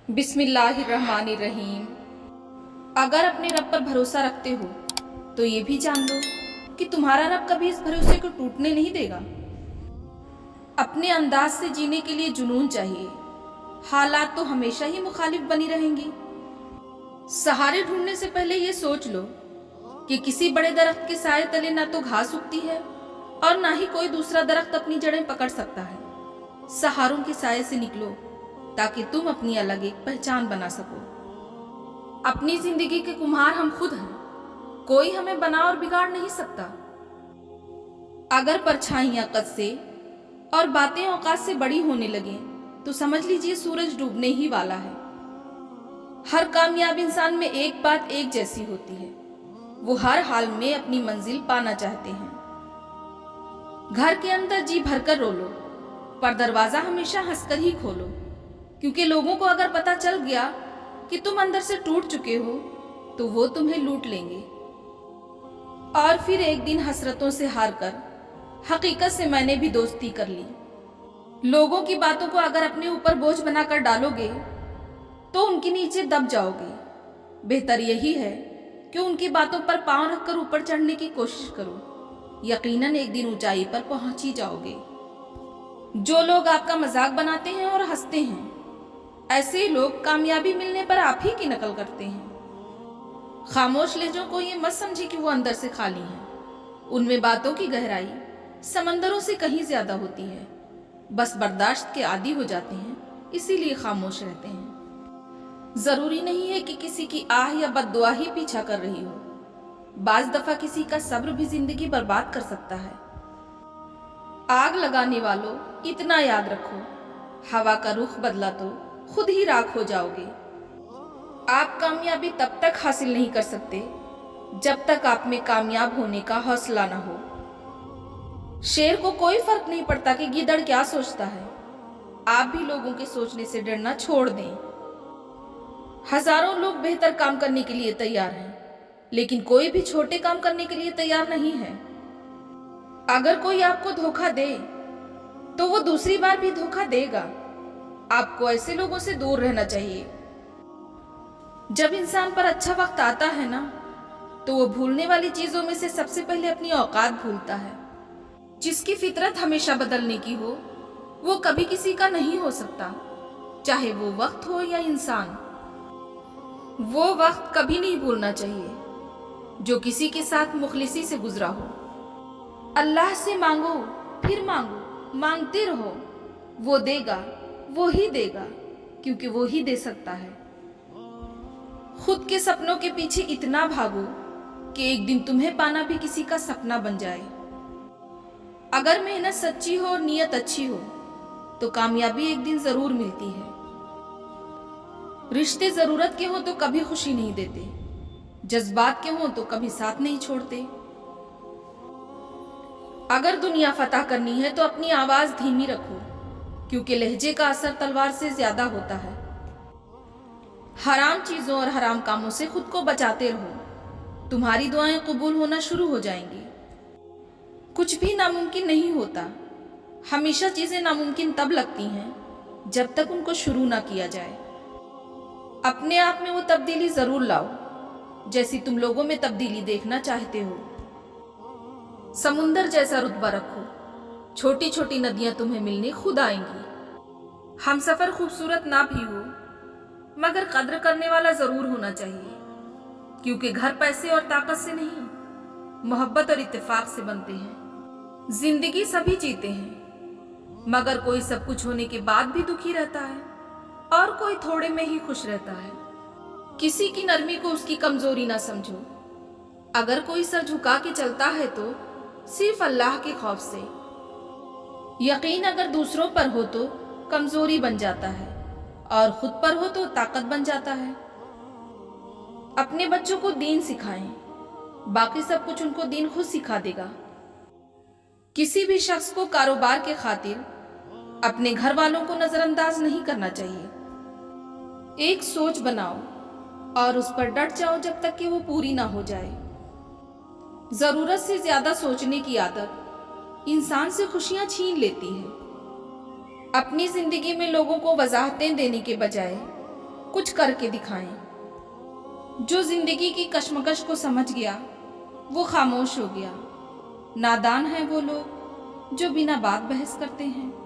बिस्मिल्लाहिर्रहमानिर्रहीम। अगर अपने रब पर भरोसा रखते हो तो ये भी जान लो कि तुम्हारा रब कभी इस भरोसे को टूटने नहीं देगा। अपने अंदाज से जीने के लिए जुनून चाहिए, हालात तो हमेशा ही मुखालिफ बनी रहेंगी। सहारे ढूंढने से पहले ये सोच लो कि किसी बड़े दरख्त के साए तले ना तो घास उगती है और ना ही कोई दूसरा दरख्त अपनी जड़ें पकड़ सकता है। सहारों के साए से निकलो ताकि तुम अपनी अलग एक पहचान बना सको। अपनी जिंदगी के कुम्हार हम खुद हैं, कोई हमें बना और बिगाड़ नहीं सकता। अगर परछाइयां कद से और बातें औकात से बड़ी होने लगे तो समझ लीजिए सूरज डूबने ही वाला है। हर कामयाब इंसान में एक बात एक जैसी होती है, वो हर हाल में अपनी मंजिल पाना चाहते हैं। घर के अंदर जी भरकर रो लो, पर दरवाजा हमेशा हंसकर ही खोलो, क्योंकि लोगों को अगर पता चल गया कि तुम अंदर से टूट चुके हो तो वो तुम्हें लूट लेंगे। और फिर एक दिन हसरतों से हार कर हकीकत से मैंने भी दोस्ती कर ली। लोगों की बातों को अगर अपने ऊपर बोझ बनाकर डालोगे तो उनके नीचे दब जाओगे। बेहतर यही है कि उनकी बातों पर पांव रखकर ऊपर चढ़ने की कोशिश करो, यकीनन एक दिन ऊंचाई पर पहुंच ही जाओगे। जो लोग आपका मजाक बनाते हैं और हंसते हैं, ऐसे लोग कामयाबी मिलने पर आप ही की नकल करते हैं। खामोश लहजों को ये मत समझे कि वो अंदर से खाली हैं। उनमें बातों की गहराई समंदरों से कहीं ज्यादा होती है। बस बर्दाश्त के आदी हो जाते हैं, इसीलिए खामोश रहते हैं। जरूरी नहीं है कि किसी की आह या बद्दुआ ही पीछा कर रही हो। बाज दफा किसी का सब्र भी जिंदगी बर्बाद कर सकता है। आग लगाने वालों, इतना याद रखो, हवा का रुख बदला तो खुद ही राख हो जाओगे। आप कामयाबी तब तक हासिल नहीं कर सकते जब तक आप में कामयाब होने का हौसला ना हो। शेर को कोई फर्क नहीं पड़ता कि गीदड़ क्या सोचता है। आप भी लोगों के सोचने से डरना छोड़ दें। हजारों लोग बेहतर काम करने के लिए तैयार हैं, लेकिन कोई भी छोटे काम करने के लिए तैयार नहीं है। अगर कोई आपको धोखा दे तो वो दूसरी बार भी धोखा देगा। आपको ऐसे लोगों से दूर रहना चाहिए। जब इंसान पर अच्छा वक्त आता है ना, तो वो भूलने वाली चीजों में से सबसे पहले अपनी औकात भूलता है। जिसकी फितरत हमेशा बदलने की हो, वो कभी किसी का नहीं हो सकता, चाहे वो वक्त हो या इंसान। वो वक्त कभी नहीं भूलना चाहिए जो किसी के साथ मुखलिसी से गुजरा हो। अल्लाह से मांगो, फिर मांगो, मांगते रहो, वो देगा, वो ही देगा, क्योंकि वो ही दे सकता है। खुद के सपनों के पीछे इतना भागो कि एक दिन तुम्हें पाना भी किसी का सपना बन जाए। अगर मेहनत सच्ची हो और नीयत अच्छी हो तो कामयाबी एक दिन जरूर मिलती है। रिश्ते जरूरत के हो तो कभी खुशी नहीं देते, जज्बात के हो तो कभी साथ नहीं छोड़ते। अगर दुनिया फतह करनी है तो अपनी आवाज धीमी रखो, क्योंकि लहजे का असर तलवार से ज्यादा होता है। हराम चीजों और हराम कामों से खुद को बचाते रहो, तुम्हारी दुआएं कबूल होना शुरू हो जाएंगी। कुछ भी नामुमकिन नहीं होता। हमेशा चीजें नामुमकिन तब लगती हैं जब तक उनको शुरू ना किया जाए। अपने आप में वो तब्दीली जरूर लाओ जैसी तुम लोगों में तब्दीली देखना चाहते हो। समुंदर जैसा रुतबा रखो, छोटी छोटी नदियां तुम्हें मिलने खुद आएंगी। हम सफर खूबसूरत ना भी हो, मगर कद्र करने वाला जरूर होना चाहिए, क्योंकि घर पैसे और ताकत से नहीं, मोहब्बत और इत्तेफाक से बनते हैं। जिंदगी सभी जीते हैं, मगर कोई सब कुछ होने के बाद भी दुखी रहता है और कोई थोड़े में ही खुश रहता है। किसी की नरमी को उसकी कमजोरी ना समझो। अगर कोई सर झुका के चलता है तो सिर्फ अल्लाह के खौफ से। यकीन अगर दूसरों पर हो तो कमजोरी बन जाता है और खुद पर हो तो ताकत बन जाता है। अपने बच्चों को दीन सिखाएं, बाकी सब कुछ उनको दीन खुद सिखा देगा। किसी भी शख्स को कारोबार के खातिर अपने घर वालों को नजरअंदाज नहीं करना चाहिए। एक सोच बनाओ और उस पर डट जाओ जब तक कि वो पूरी ना हो जाए। जरूरत से ज्यादा सोचने की आदत इंसान से खुशियां छीन लेती है। अपनी जिंदगी में लोगों को वजाहतें देने के बजाय कुछ करके दिखाएं। जो जिंदगी की कश्मकश को समझ गया वो खामोश हो गया। नादान हैं वो लोग जो बिना बात बहस करते हैं।